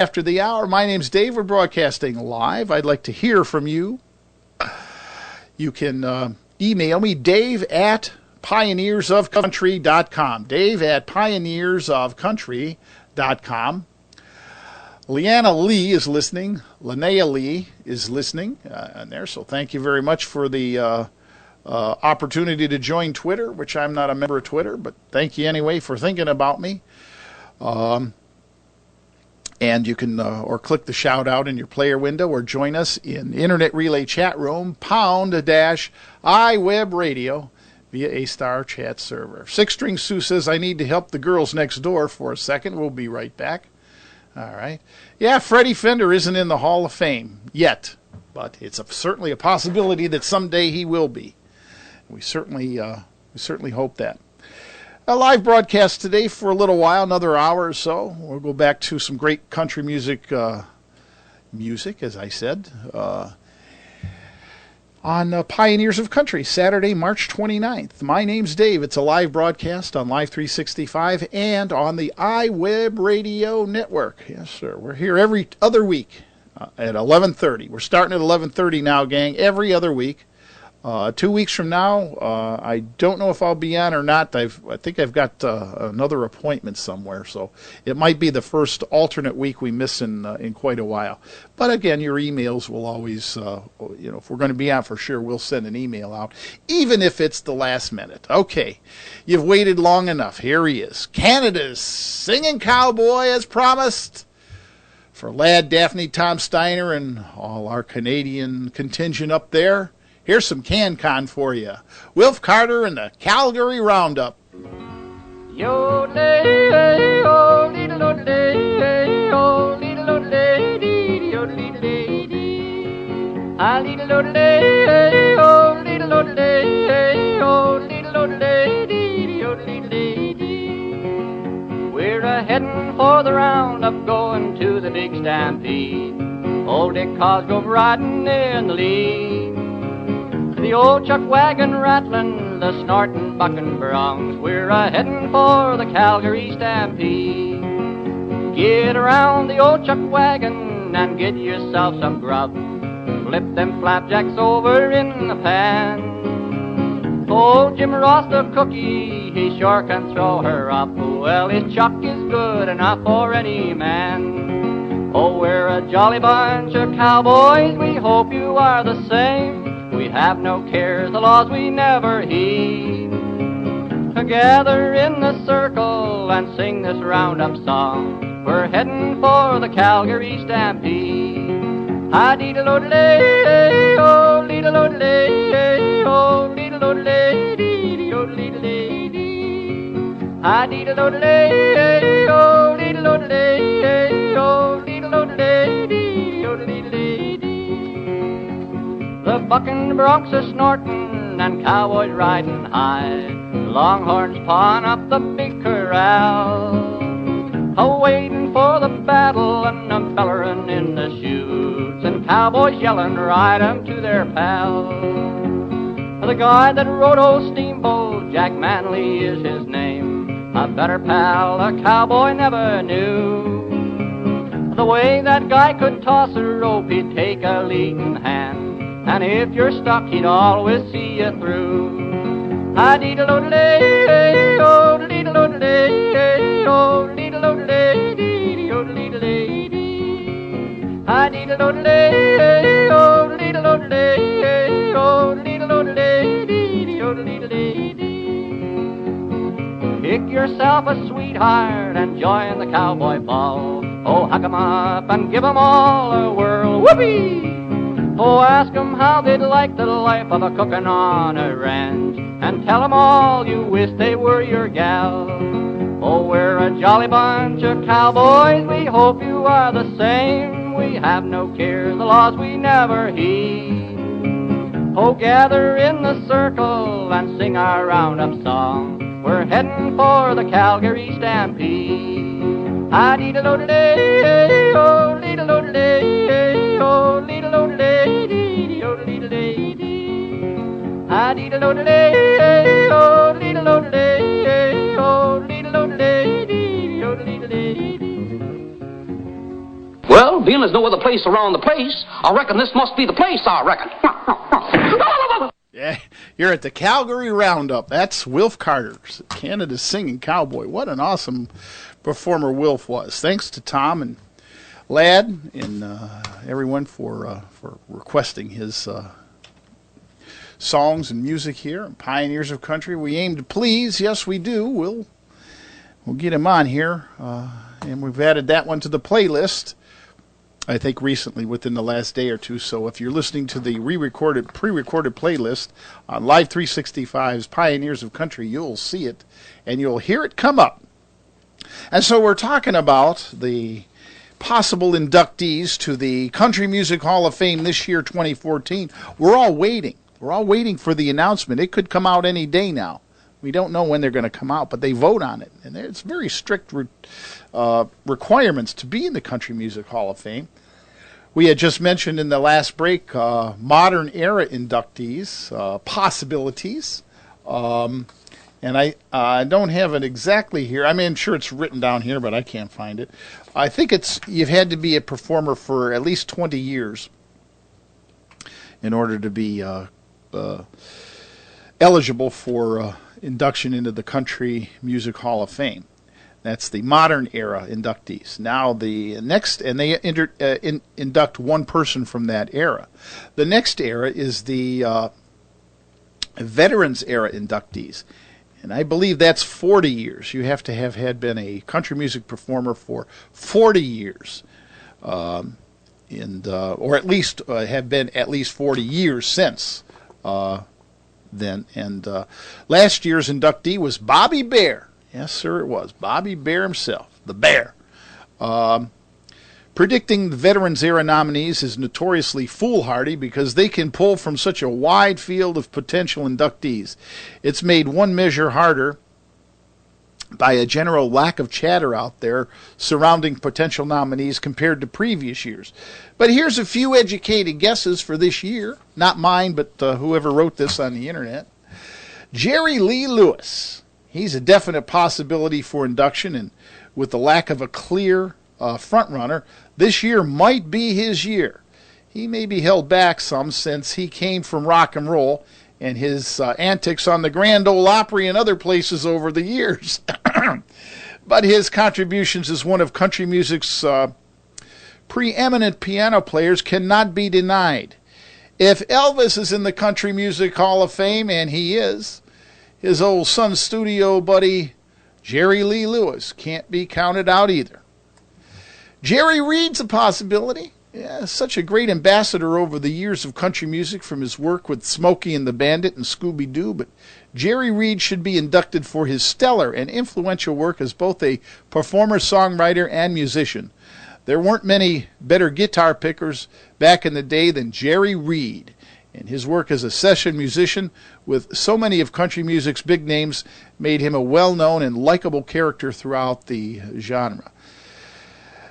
After the hour, my name's Dave. We're broadcasting live. I'd like to hear from you. You can email me, Dave at pioneersofcountry.com. Dave at pioneersofcountry.com. Leanna Lee is listening. Linnea Lee is listening on there. So thank you very much for the opportunity to join Twitter, which I'm not a member of Twitter, but thank you anyway for thinking about me. And you can or click the shout out in your player window or join us in Internet Relay chat room, #iWeb Radio via A-Star chat server. Six String Sue says, I need to help the girls next door for a second. We'll be right back. All right. Yeah, Freddie Fender isn't in the Hall of Fame yet, but it's certainly a possibility that someday he will be. We certainly hope that. A live broadcast today for a little while, another hour or so. We'll go back to some great country music, as I said, on Pioneers of Country, Saturday, March 29th. My name's Dave. It's a live broadcast on Live 365 and on the iWeb Radio Network. Yes, sir. We're here every other week at 11:30. We're starting at 11:30 now, gang, every other week. 2 weeks from now, I don't know if I'll be on or not. I think I've got another appointment somewhere, so it might be the first alternate week we miss in quite a while. But again, your emails will always, if we're going to be on for sure, we'll send an email out, even if it's the last minute. Okay, you've waited long enough. Here he is, Canada's singing cowboy as promised. For Lad, Daphne, Tom Steiner, and all our Canadian contingent up there, here's some CanCon for you. Wilf Carter and the Calgary Roundup. Yodelay, oh, leedle-odelay, oh, leedle-odelay, yodelay, ah, leedle-odelay, oh, leedle-odelay, oh, leedle-odelay, yodelay. We're a-headin' for the roundup, going to the big stampede. Old Dick Cosgrove riding in the lead. The old chuck wagon rattlin', the snortin' buckin' broncs. We're a-headin' for the Calgary Stampede. Get around the old chuck wagon and get yourself some grub. Flip them flapjacks over in the pan. Old Jim Ross the cookie, he sure can throw her up. Well, his chuck is good enough for any man. Oh, we're a jolly bunch of cowboys, we hope you are the same. We have no cares, the laws we never heed. Gather in the circle and sing this roundup song. We're heading for the Calgary Stampede. Ah-dee-da-lo-da-lay, oh, dee-da-lo-da-lay, oh, dee-da-lo-da-lay, dee-da-lo-da-lay. Ah-dee-da-lo-da-lay, oh, dee-da-lo-da-lay, oh, dee-da-lo-da-lay, dee-da-lo-da-lay. The bucking broncs are snorting and cowboys riding high. Longhorns pawing up the big corral, a-waiting for the battle and a bellerin' in the chutes, and cowboys yelling, ride 'em to their pal. The guy that rode old Steamboat, Jack Manley is his name, a better pal a cowboy never knew. The way that guy could toss a rope, he'd take a leading hand, and if you're stuck, he'd always see you through. Ah-dee-da-lo-da-lay, oh, dee-da-lo-da-lay, oh, dee-da-lo-da-lay, dee-da-lo-da-lay. Ah-dee-da-lo-da-lay, oh, dee-da-lo-da-lay, oh, dee-da-lo-da-lay, dee-da-lo-da-lay. Pick yourself a sweetheart and join the cowboy ball. Oh, hug 'em up and give 'em all a whirl. Whoopee! Oh, ask 'em how they'd like the life of a cookin' on a ranch, and tell 'em all you wish they were your gal. Oh, we're a jolly bunch of cowboys, we hope you are the same. We have no cares, the laws we never heed. Oh, gather in the circle and sing our roundup song. We're heading for the Calgary Stampede. Ah-dee-da-lo-da-day, oh, dee-da-lo-da-day, oh, dee-da-lo-da-day, dee-da-lo-da-day. Ah-dee-da-lo-da-day, oh, dee-da-lo-da-day, oh, dee-da-lo-da-day, dee-da-lo-da-day. Well, being there's no other place around the place, I reckon this must be the place, I reckon. Yeah, you're at the Calgary Roundup. That's Wilf Carter, Canada's singing cowboy. What an awesome performer Wilf was. Thanks to Tom and Ladd and everyone for requesting his songs and music here. Pioneers of Country, we aim to please. Yes, we do. We'll get him on here, and we've added that one to the playlist, I think recently, within the last day or two. So if you're listening to the pre-recorded playlist on Live 365's Pioneers of Country, you'll see it and you'll hear it come up. And so we're talking about the possible inductees to the Country Music Hall of Fame this year, 2014. We're all waiting. We're all waiting for the announcement. It could come out any day now. We don't know when they're going to come out, but they vote on it. And it's very strict requirements to be in the Country Music Hall of Fame. We had just mentioned in the last break modern era inductees, possibilities. And I don't have it exactly here. I mean, sure it's written down here, but I can't find it. I think you've had to be a performer for at least 20 years in order to be eligible for induction into the Country Music Hall of Fame. That's the modern era inductees. Now the next, and they induct one person from that era. The next era is the veterans era inductees. And I believe that's 40 years. You have to have been a country music performer for 40 years. Or at least have been at least 40 years since then. And last year's inductee was Bobby Bare. Yes, sir, it was. Bobby Bare himself, the Bear. Predicting the Veterans Era nominees is notoriously foolhardy because they can pull from such a wide field of potential inductees. It's made one measure harder by a general lack of chatter out there surrounding potential nominees compared to previous years. But here's a few educated guesses for this year. Not mine, but whoever wrote this on the internet. Jerry Lee Lewis. He's a definite possibility for induction, and with the lack of a clear front-runner, this year might be his year. He may be held back some since he came from rock and roll and his antics on the Grand Ole Opry and other places over the years. But his contributions as one of country music's preeminent piano players cannot be denied. If Elvis is in the Country Music Hall of Fame, and he is, his old Sun Studio buddy, Jerry Lee Lewis, can't be counted out either. Jerry Reed's a possibility. Yeah, such a great ambassador over the years of country music from his work with Smokey and the Bandit and Scooby-Doo, but Jerry Reed should be inducted for his stellar and influential work as both a performer, songwriter, and musician. There weren't many better guitar pickers back in the day than Jerry Reed, and his work as a session musician with so many of country music's big names made him a well-known and likable character throughout the genre.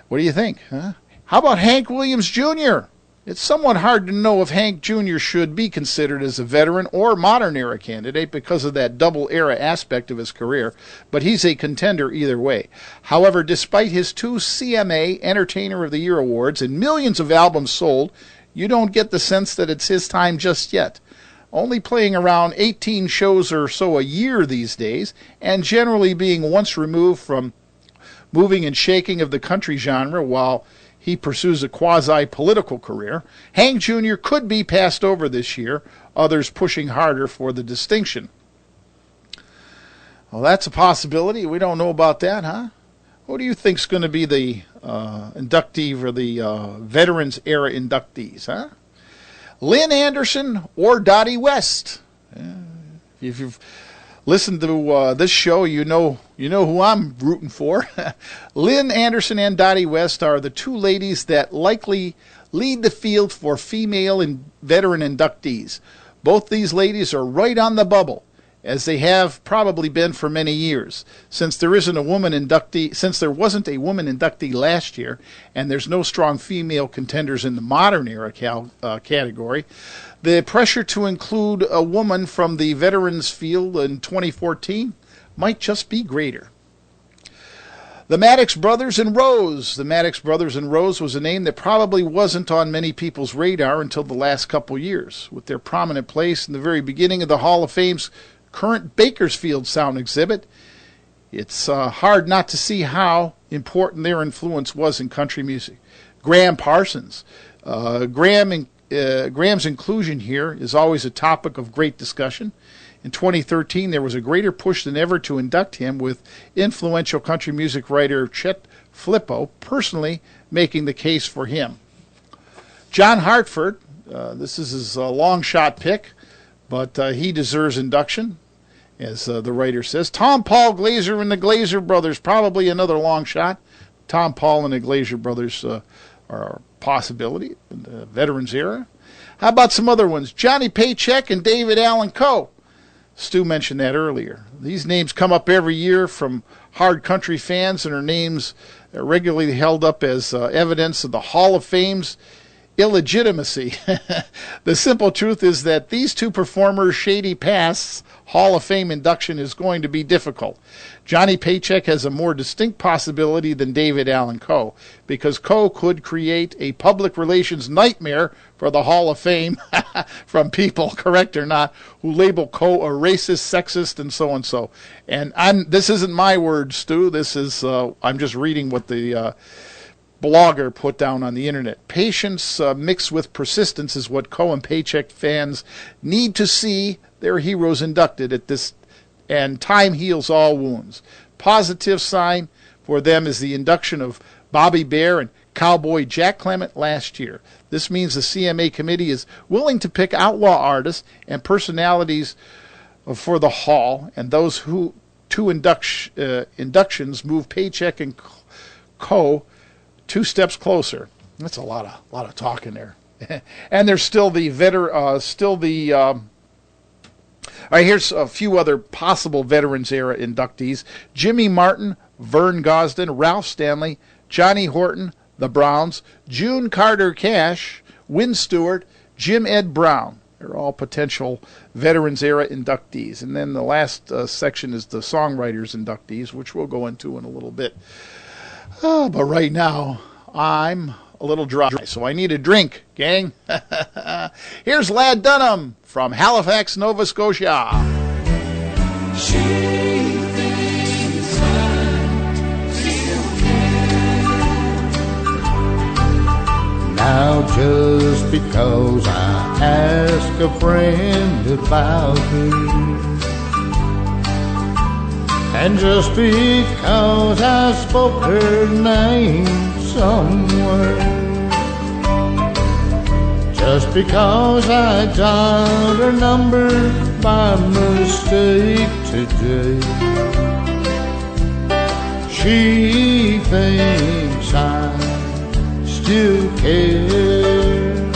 What do you think? Huh? How about Hank Williams Jr.? It's somewhat hard to know if Hank Jr. should be considered as a veteran or modern era candidate because of that double era aspect of his career, but he's a contender either way. However, despite his 2 CMA Entertainer of the Year awards and millions of albums sold, you don't get the sense that it's his time just yet. Only playing around 18 shows or so a year these days, and generally being once removed from moving and shaking of the country genre while he pursues a quasi-political career, Hank Jr. could be passed over this year, others pushing harder for the distinction. Well, that's a possibility. We don't know about that, huh? Who do you think's going to be the inductee for the Veterans Era inductees, huh? Lynn Anderson or Dottie West? If you've listened to this show, you know who I'm rooting for. Lynn Anderson and Dottie West are the two ladies that likely lead the field for female and veteran inductees. Both these ladies are right on the bubble, as they have probably been for many years. Since there wasn't a woman inductee last year, and there's no strong female contenders in the modern era category, the pressure to include a woman from the veterans field in 2014 might just be greater. The Maddox Brothers and Rose. The Maddox Brothers and Rose was a name that probably wasn't on many people's radar until the last couple years. With their prominent place in the very beginning of the Hall of Fame's current Bakersfield Sound exhibit, it's hard not to see how important their influence was in country music. Graham Parsons. Graham's inclusion here is always a topic of great discussion. In 2013, there was a greater push than ever to induct him, with influential country music writer Chet Flippo personally making the case for him. John Hartford, this is his long shot pick, but he deserves induction, as the writer says. Tom Paul Glaser and the Glaser Brothers, probably another long shot. Tom Paul and the Glaser Brothers are a possibility in the Veterans era. How about some other ones? Johnny Paycheck and David Allen Coe. Stu mentioned that earlier. These names come up every year from hard country fans, and are names regularly held up as evidence of the Hall of Fame's illegitimacy. The simple truth is that these two performers' shady pasts Hall of Fame induction is going to be difficult. Johnny Paycheck has a more distinct possibility than David Allen Coe, because Coe could create a public relations nightmare for the Hall of Fame from people, correct or not, who label Coe a racist, sexist, and so and so. And this isn't my words, Stu. This is I'm just reading what the blogger put down on the internet. Patience mixed with persistence is what Coe and Paycheck fans need to see their heroes inducted at this, and time heals all wounds. Positive sign for them is the induction of Bobby Bare and Cowboy Jack Clement last year. This means the CMA committee is willing to pick outlaw artists and personalities for the Hall, and those two inductions move Paycheck and Coe 2 steps closer. That's a lot of talking there. And there's still the all right, here's a few other possible Veterans era inductees. Jimmy Martin, Vern Gosden, Ralph Stanley, Johnny Horton, the Browns, June Carter Cash, Win Stewart, Jim Ed Brown. They're all potential Veterans era inductees. And then the last section is the songwriters inductees, which we'll go into in a little bit. But right now, I'm a little dry, so I need a drink, gang. Here's Lad Dunham from Halifax, Nova Scotia. She thinks I'm still now, just because I ask a friend about her, and just because I spoke her name somewhere, just because I dialed her number by mistake today, she thinks I still care.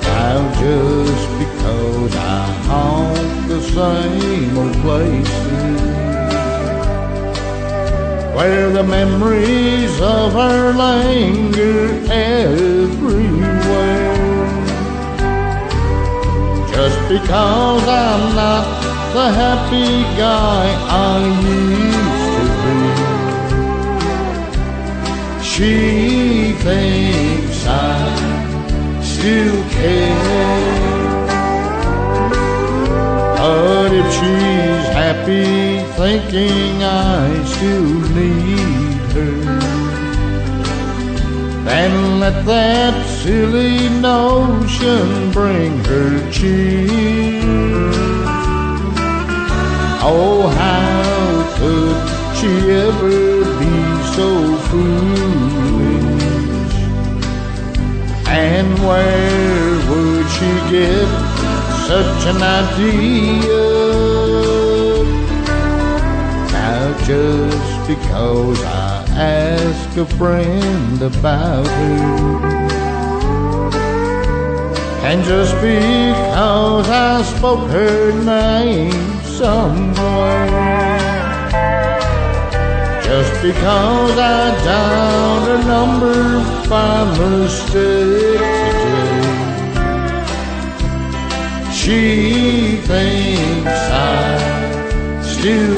Now just because I haunt the same old places where the memories of her linger everywhere, just because I'm not the happy guy I used to be, she thinks I still care. But if she's happy thinking I still need her, then let that silly notion bring her cheer. Oh, how could she ever be so foolish? And where would she get such an idea? Now just because I ask a friend about her, and just because I spoke her name somewhere, just because I dialed her number by mistake today, she thinks I still